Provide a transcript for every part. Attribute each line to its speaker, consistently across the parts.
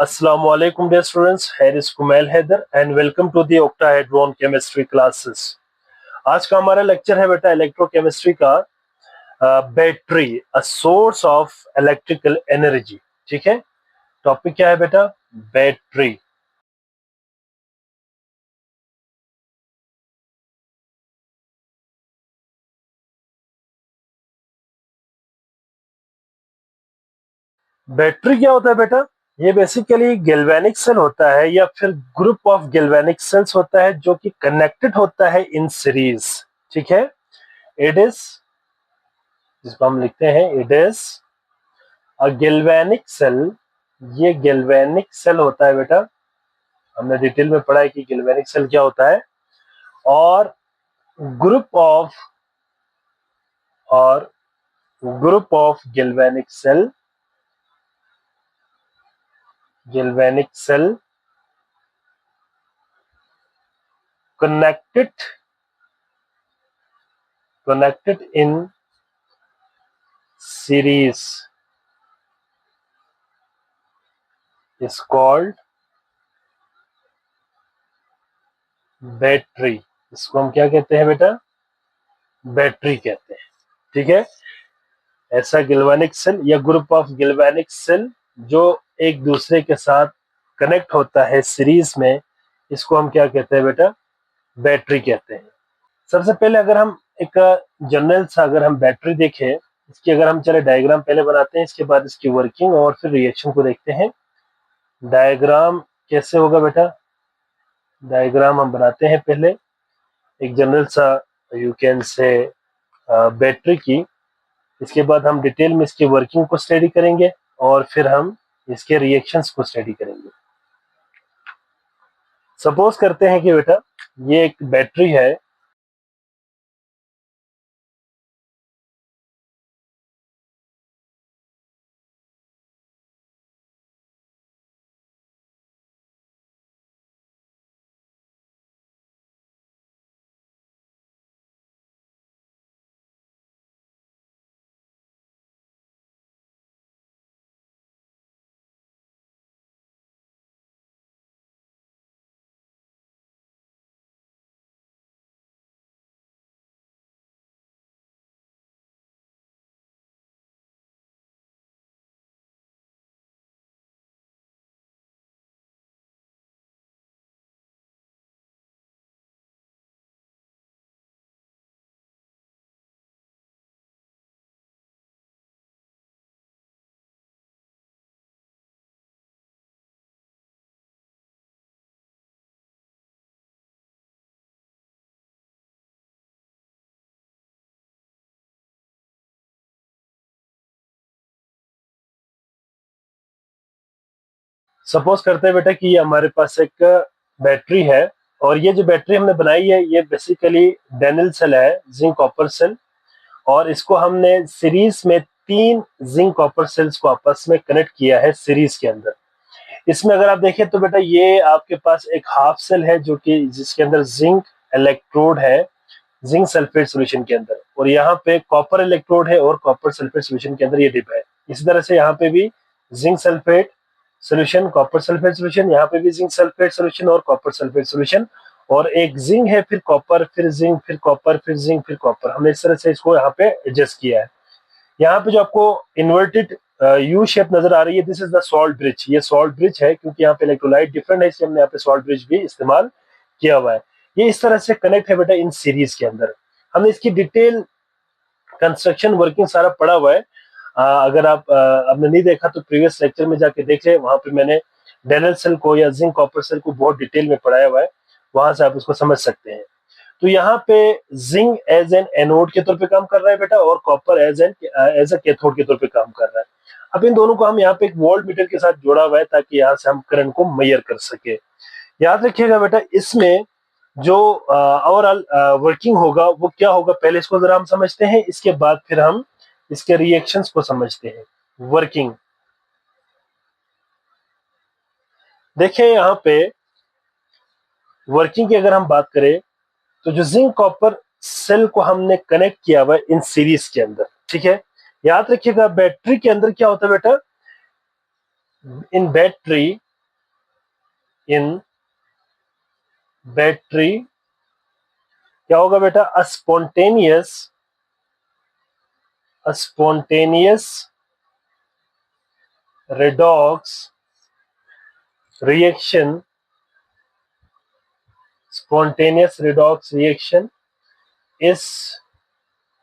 Speaker 1: Assalamu alaikum dear students, here is Kumail Haider and welcome to the octahedron chemistry classes। आज का हमारा lecture है बेटा electrochemistry का battery a source of electrical energy. ठीक है, टॉपिक क्या है बेटा? बैटरी। बैटरी क्या होता है बेटा? ये बेसिकली गैल्वेनिक सेल होता है या फिर ग्रुप ऑफ गैल्वेनिक सेल्स होता है जो कि कनेक्टेड होता है इन सीरीज। ठीक है, इट इज, जिसको हम लिखते हैं it is a galvanic cell. ये गैल्वेनिक सेल होता है बेटा, हमने डिटेल में पढ़ा है कि गैल्वेनिक सेल क्या होता है। और ग्रुप ऑफ और group of galvanic cell connected in series is called battery. इसको हम क्या कहते हैं बेटा? बैटरी कहते हैं। ठीक है, ऐसा गैल्वेनिक सेल या ग्रुप ऑफ गैल्वेनिक सेल जो एक दूसरे के साथ कनेक्ट होता है सीरीज में, इसको हम क्या कहते हैं बेटा? बैटरी कहते हैं। सबसे पहले अगर हम एक जनरल सा अगर हम बैटरी देखें, इसकी अगर हम चले डायग्राम पहले बनाते हैं, इसके बाद इसकी वर्किंग और फिर रिएक्शन को देखते हैं। डायग्राम कैसे होगा बेटा? डायग्राम हम बनाते हैं पहले एक जनरल सा, यू कैन से बैटरी की। इसके बाद हम डिटेल में इसकी वर्किंग को स्टडी करेंगे और फिर हम इसके रिएक्शंस को स्टडी करेंगे। सपोज करते हैं कि बेटा ये एक बैटरी है। सपोज करते हैं बेटा कि ये हमारे पास एक बैटरी है और ये जो बैटरी हमने बनाई है ये बेसिकली डेनिल सेल है, जिंक कॉपर सेल। और इसको हमने सीरीज में 3 जिंक कॉपर सेल्स को आपस में कनेक्ट किया है सीरीज के अंदर। इसमें अगर आप देखें तो बेटा ये आपके पास एक हाफ सेल है जो कि जिसके अंदर जिंक इलेक्ट्रोड है जिंक सल्फेट सॉल्यूशन के अंदर, और यहाँ पे कॉपर इलेक्ट्रोड है और कॉपर सल्फेट सॉल्यूशन के अंदर ये डिप है। इसी तरह से यहाँ पे भी zinc sulphate solution, copper sulphate solution, यहाँ पे भी जिंक सल्फेट सॉल्यूशन और कॉपर सल्फेट सॉल्यूशन, और एक जिंक है फिर कॉपर फिर जिंक फिर कॉपर फिर जिंक फिर कॉपर। हमने इस तरह से इसको यहाँ पे एडजस्ट किया है। यहाँ पे जो आपको इन्वर्टेड यू शेप नजर आ रही है, this is the salt bridge. ये सॉल्ट ब्रिज है क्योंकि यहाँ पे इलेक्ट्रोलाइट डिफरेंट है, इसलिए हमने यहाँ पे सॉल्ट ब्रिज भी इस्तेमाल किया हुआ है। ये इस तरह से कनेक्ट है बेटा इन सीरीज के अंदर। हमने इसकी डिटेल कंस्ट्रक्शन वर्किंग सारा पढ़ा हुआ है। अगर आप आपने नहीं देखा तो प्रीवियस लेक्चर में जाके देख ले, वहां पे मैंने डेनल सेल को या जिंक कॉपर सेल को बहुत डिटेल में पढ़ाया हुआ है, वहां से आप इसको समझ सकते हैं। तो यहाँ पे जिंक एज एन एनोड के तौर पे काम कर रहा है बेटा और कॉपर एज अ कैथोड के तौर पे काम कर रहा है। अब इन दोनों को हम यहाँ पे एक वोल्ट मीटर के साथ जोड़ा हुआ है ताकि यहाँ से हम करंट को मेजर कर सके। याद रखिएगा बेटा इसमें जो ओवरऑल वर्किंग होगा वो क्या होगा, पहले इसको जरा हम समझते हैं, इसके बाद फिर हम इसके रिएक्शंस को समझते हैं। वर्किंग देखिए, यहाँ पे वर्किंग की अगर हम बात करें तो जो जिंक कॉपर सेल को हमने कनेक्ट किया हुआ है इन सीरीज के अंदर। ठीक है, याद रखिएगा बैटरी के अंदर क्या होता है बेटा? इन बैटरी इन बैटरी, क्या होगा बेटा, अ spontaneous redox reaction, spontaneous redox reaction is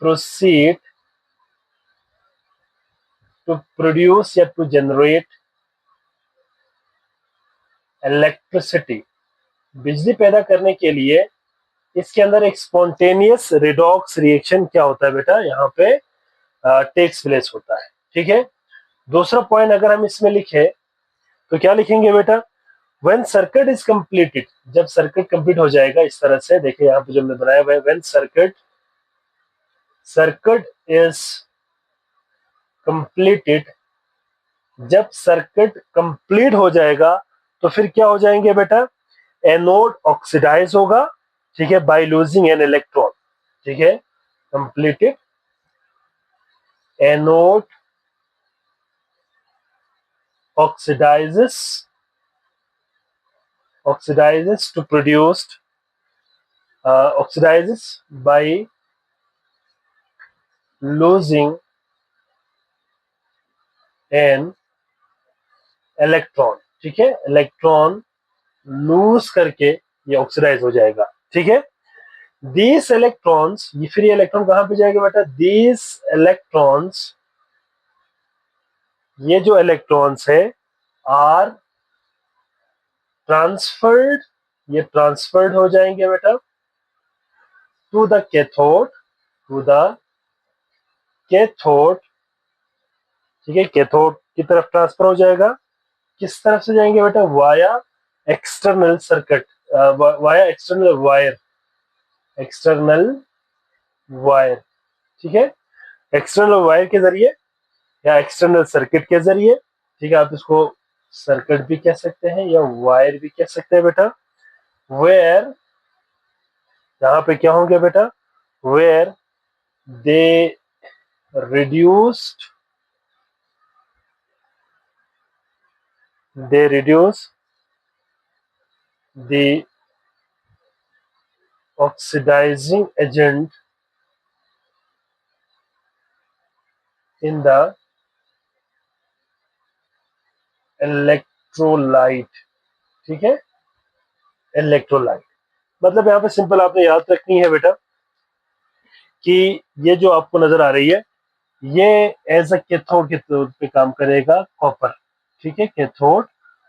Speaker 1: proceed to produce या to generate electricity, बिजली पैदा करने के लिए इसके अंदर एक स्पॉन्टेनियस रिडॉक्स रिएक्शन क्या होता है बेटा, यहाँ पे टेक्स प्लेस होता है। ठीक है, दूसरा पॉइंट अगर हम इसमें लिखे तो क्या लिखेंगे बेटा, व्हेन सर्किट इज कंप्लीटेड, जब सर्किट कंप्लीट हो जाएगा, इस तरह से देखिए यहाँ पे जो हमने बनाया हुआ है, व्हेन सर्किट इज कंप्लीटेड, जब सर्किट कंप्लीट हो जाएगा तो फिर क्या हो जाएंगे बेटा, एनोड ऑक्सीडाइज होगा, ठीक है, बाय लूजिंग एन इलेक्ट्रॉन। ठीक है, completed anode oxidizes to produced oxidizes by losing an electron। ठीक है, इलेक्ट्रॉन लूज करके ये ऑक्सीडाइज हो जाएगा। ठीक है, these electrons, ये फिर ये इलेक्ट्रॉन कहां पे जाएगा बेटा, these electrons, ये जो इलेक्ट्रॉन्स है आर ट्रांसफर्ड, ये ट्रांसफर्ड हो जाएंगे बेटा टू द कैथोड, ठीक है, कैथोड की तरफ ट्रांसफर हो जाएगा। किस तरफ से जाएंगे बेटा, via external circuit, via external wire. ठीक है, एक्सटर्नल वायर के जरिए या एक्सटर्नल सर्किट के जरिए। ठीक है, आप इसको सर्किट भी कह सकते हैं या वायर भी कह सकते हैं बेटा। वेयर, यहाँ पे क्या होंगे बेटा, where they reduced the oxidizing agent in the electrolyte। ठीक है, इलेक्ट्रोलाइट मतलब यहाँ पे सिंपल आपने याद रखनी है बेटा कि ये जो आपको नजर आ रही है ये एज अ कैथोड के तौर पे काम करेगा कॉपर। ठीक है, कैथोड,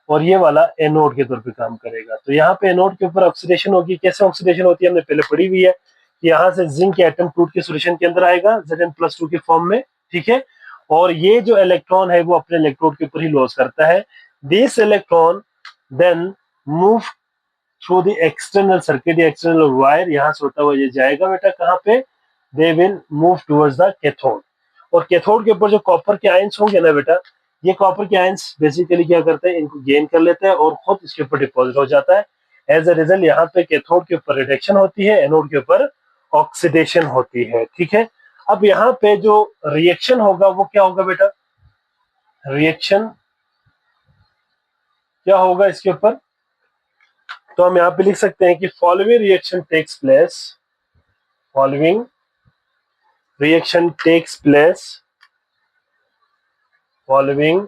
Speaker 1: और ये वाला एनोड के तौर पे काम करेगा। तो यहाँ पे एनोड के ऊपर ऑक्सीडेशन होगी। कैसे ऑक्सीडेशन होती है हमने पहले पढ़ी हुई है कि यहाँ से जिंक एटम टूट के सॉल्यूशन के अंदर आएगा Zn+2 के फॉर्म में। ठीक है, और ये जो इलेक्ट्रॉन है वो अपने इलेक्ट्रोड के ऊपर ही लॉस करता है। This electron then move through the external circuit या एक्सटर्नल वायर, यहाँ से होता हुआ ये जाएगा बेटा कहाँ पे, they will move towards the cathode. और कैथोड के ऊपर जो कॉपर के आयंस होंगे ना बेटा, ये कॉपर के आयंस बेसिकली क्या करते हैं, इनको गेन कर लेते हैं और खुद इसके ऊपर डिपॉजिट हो जाता है। एज अ रिजल्ट यहाँ पे कैथोड के ऊपर रिडक्शन होती है, एनोड के ऊपर ऑक्सीडेशन होती है। ठीक है, अब यहाँ पे जो रिएक्शन होगा वो क्या होगा बेटा, रिएक्शन क्या होगा इसके ऊपर, तो हम यहाँ पे लिख सकते हैं कि following reaction takes place, following reaction takes place, following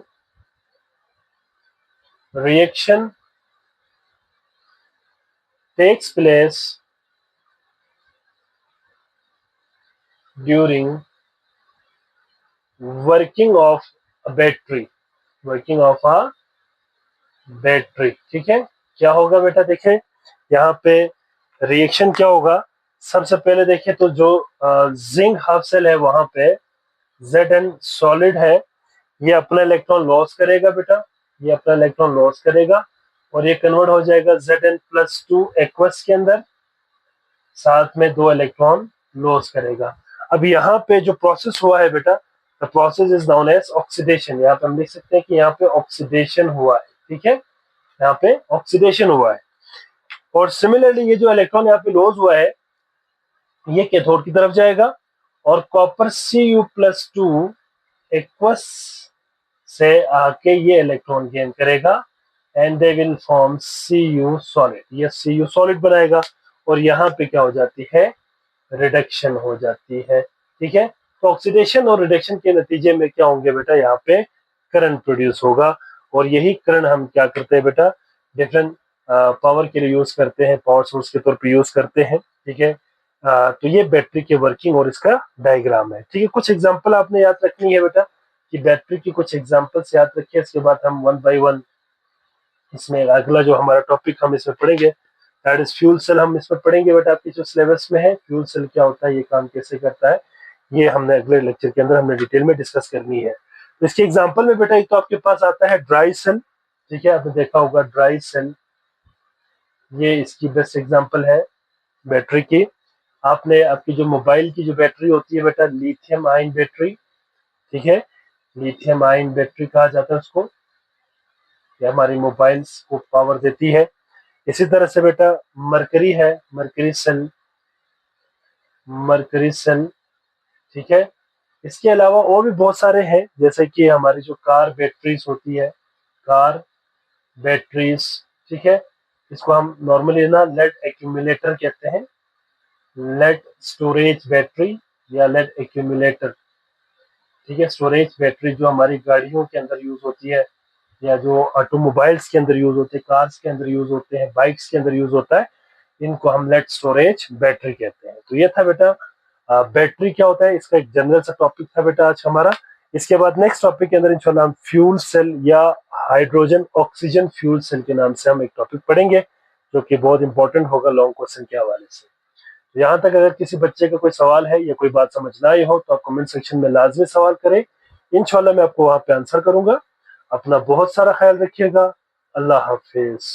Speaker 1: reaction takes place during working of a battery, working of a battery। ठीक है, क्या होगा बेटा, देखें यहाँ पे रिएक्शन क्या होगा। सबसे पहले देखें तो जो जिंक हाफ सेल है वहां पे Zn सॉलिड है, ये अपना इलेक्ट्रॉन लॉस करेगा बेटा, ये अपना इलेक्ट्रॉन लॉस करेगा और ये कन्वर्ट हो जाएगा Zn+2 एक्वस के अंदर, साथ में 2 इलेक्ट्रॉन लॉस करेगा। अब यहाँ पे जो प्रोसेस हुआ है बेटा, the process is known as oxidation. यहाँ पे हम लिख सकते हैं कि यहाँ पे ऑक्सीडेशन हुआ है। ठीक है, यहाँ पे ऑक्सीडेशन हुआ है। और सिमिलरली ये जो इलेक्ट्रॉन यहाँ पे लॉस हुआ है ये कैथोड की तरफ जाएगा और कॉपर Cu+2 एक्वस से आके ये इलेक्ट्रॉन गेन करेगा and they will form Cu solid, ये Cu सॉलिड बनाएगा और यहाँ पे क्या हो जाती है, रिडक्शन हो जाती है। ठीक है, तो ऑक्सीडेशन और रिडक्शन के नतीजे में क्या होंगे बेटा, यहाँ पे करंट प्रोड्यूस होगा और यही करंट हम क्या करते हैं बेटा, डिफरेंट पावर के लिए यूज करते हैं, पावर सोर्स के तौर पे यूज करते हैं। ठीक है, तो ये बैटरी की वर्किंग और इसका डायग्राम है। ठीक है, कुछ एग्जांपल आपने याद रखनी है बेटा, कि बैटरी की कुछ एग्जांपल्स याद रखिए, इसके बाद हम वन बाय वन इसमें अगला जो हमारा टॉपिक हम इसमें पढ़ेंगे दैट इज फ्यूल सेल, हम इसमें पढ़ेंगे बेटा आपकी जो सिलेबस में है, फ्यूल सेल क्या होता है, ये काम कैसे करता है, ये हमने अगले लेक्चर के अंदर हमने डिटेल में डिस्कस करनी है। तो इसके एग्जांपल में बेटा एक तो आपके पास आता है ड्राई सेल। ठीक है, आपने देखा होगा ड्राई सेल, ये इसकी बेस्ट एग्जांपल है बैटरी की। आपने आपकी जो मोबाइल की जो बैटरी होती है बेटा, लिथियम आयन बैटरी। ठीक है, लिथियम आयन बैटरी कहा जाता है उसको, ये हमारी मोबाइल्स को पावर देती है। इसी तरह से बेटा मरकरी है, मरकरी सेल, मरकरी सेल। ठीक है, इसके अलावा और भी बहुत सारे हैं, जैसे कि हमारी जो कार बैटरीज होती है, कार बैटरीज। ठीक है, इसको हम नॉर्मली ना लेड एक्यूमुलेटर कहते हैं, लेड स्टोरेज बैटरी या लेड एक्यूमुलेटर। ठीक है, स्टोरेज बैटरी जो हमारी गाड़ियों के अंदर यूज होती है या जो ऑटोमोबाइल्स के अंदर यूज होते हैं, कार्स के अंदर यूज होते हैं, बाइक्स के अंदर यूज होता है, इनको हम लेड स्टोरेज बैटरी कहते हैं। तो ये था बेटा बैटरी क्या होता है, इसका एक जनरल सा टॉपिक था बेटा आज हमारा। इसके बाद नेक्स्ट टॉपिक के अंदर इंशाल्लाह हम फ्यूल सेल या हाइड्रोजन ऑक्सीजन फ्यूल सेल के नाम से हम एक टॉपिक पढ़ेंगे, जो कि बहुत इंपॉर्टेंट होगा लॉन्ग क्वेश्चन के हवाले से। तो यहाँ तक अगर किसी बच्चे का कोई सवाल है या कोई बात समझ ना आई हो तो आप कमेंट सेक्शन में लाजमी सवाल करें, इंशाल्लाह मैं आपको वहां पे आंसर करूंगा। अपना बहुत सारा ख्याल रखिएगा। अल्लाह हाफिज।